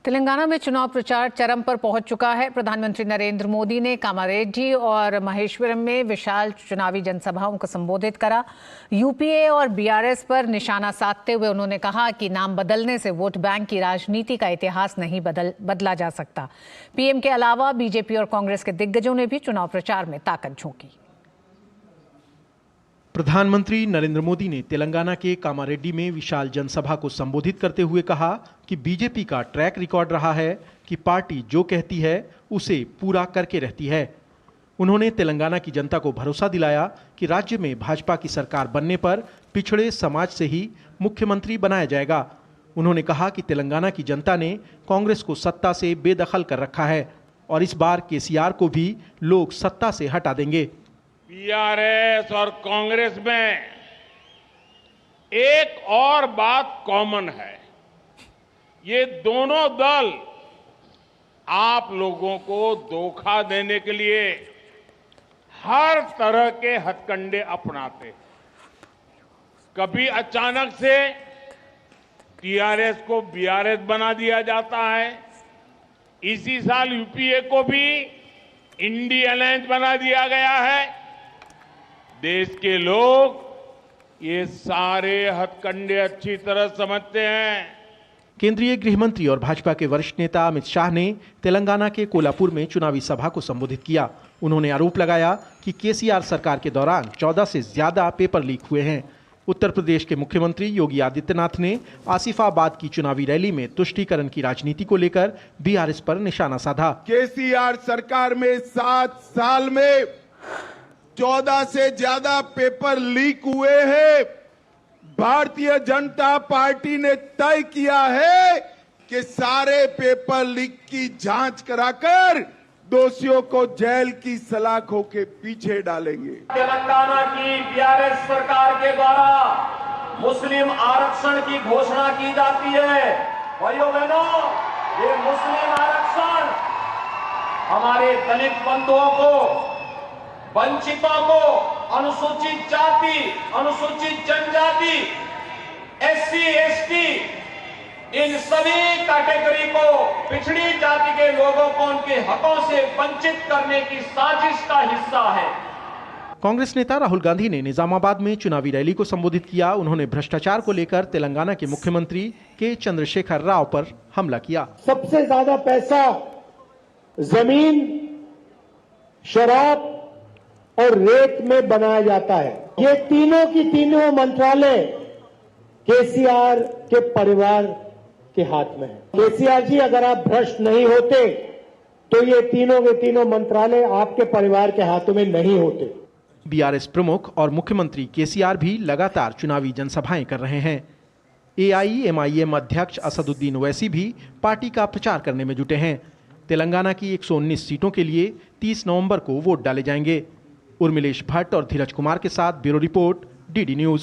तेलंगाना में चुनाव प्रचार चरम पर पहुंच चुका है। प्रधानमंत्री नरेंद्र मोदी ने कामारेड्डी और महेश्वरम में विशाल चुनावी जनसभाओं को संबोधित करा। यूपीए और बीआरएस पर निशाना साधते हुए उन्होंने कहा कि नाम बदलने से वोट बैंक की राजनीति का इतिहास नहीं बदला जा सकता। पीएम के अलावा बीजेपी और कांग्रेस के दिग्गजों ने भी चुनाव प्रचार में ताकत झोंकी। प्रधानमंत्री नरेंद्र मोदी ने तेलंगाना के कामारेड्डी में विशाल जनसभा को संबोधित करते हुए कहा कि बीजेपी का ट्रैक रिकॉर्ड रहा है कि पार्टी जो कहती है उसे पूरा करके रहती है। उन्होंने तेलंगाना की जनता को भरोसा दिलाया कि राज्य में भाजपा की सरकार बनने पर पिछड़े समाज से ही मुख्यमंत्री बनाया जाएगा। उन्होंने कहा कि तेलंगाना की जनता ने कांग्रेस को सत्ता से बेदखल कर रखा है और इस बार केसीआर को भी लोग सत्ता से हटा देंगे। बीआरएस और कांग्रेस में एक और बात कॉमन है, ये दोनों दल आप लोगों को धोखा देने के लिए हर तरह के हथकंडे अपनाते। कभी अचानक से टीआरएस को बीआरएस बना दिया जाता है। इसी साल यूपीए को भी इंडी अलायंस बना दिया गया है। देश के लोग ये सारे हथकंडे अच्छी तरह समझते हैं। केंद्रीय गृह मंत्री और भाजपा के वरिष्ठ नेता अमित शाह ने तेलंगाना के कोल्हापुर में चुनावी सभा को संबोधित किया। उन्होंने आरोप लगाया कि केसीआर सरकार के दौरान 14 से ज्यादा पेपर लीक हुए हैं। उत्तर प्रदेश के मुख्यमंत्री योगी आदित्यनाथ ने आसिफाबाद की चुनावी रैली में तुष्टीकरण की राजनीति को लेकर बीआरएस पर निशाना साधा। केसीआर सरकार में 7 साल में 14 से ज्यादा पेपर लीक हुए हैं। भारतीय जनता पार्टी ने तय किया है कि सारे पेपर लीक की जांच कराकर दोषियों को जेल की सलाखों के पीछे डालेंगे। तेलंगाना की बीआरएस सरकार के द्वारा मुस्लिम आरक्षण की घोषणा की जाती है। भाइयों बहनों, ये मुस्लिम आरक्षण हमारे दलित बंधुओं को, वंचितों को, अनुसूचित जाति, अनुसूचित जनजाति, एससी, एसटी, इन सभी कैटेगरी को, पिछड़ी जाति के लोगों को उनके हकों से वंचित करने की साजिश का हिस्सा है। कांग्रेस नेता राहुल गांधी ने निजामाबाद में चुनावी रैली को संबोधित किया। उन्होंने भ्रष्टाचार को लेकर तेलंगाना के मुख्यमंत्री के चंद्रशेखर राव पर हमला किया। सबसे ज्यादा पैसा जमीन, शराब और रेत में बनाया जाता है। ये तीनों की तीनों मंत्रालय केसीआर के परिवार के हाथ में है। केसीआर जी, अगर आप भ्रष्ट नहीं होते तो ये तीनों के तीनों मंत्रालय आपके परिवार के हाथों में नहीं होते। बीआरएस प्रमुख और मुख्यमंत्री केसीआर भी लगातार चुनावी जनसभाएं कर रहे हैं। एआईएमआईएम अध्यक्ष असदुद्दीन ओवैसी भी पार्टी का प्रचार करने में जुटे हैं। तेलंगाना की 119 सीटों के लिए 30 नवंबर को वोट डाले जाएंगे। उर्मिलेश भट्ट और धीरज कुमार के साथ ब्यूरो रिपोर्ट, डीडी न्यूज।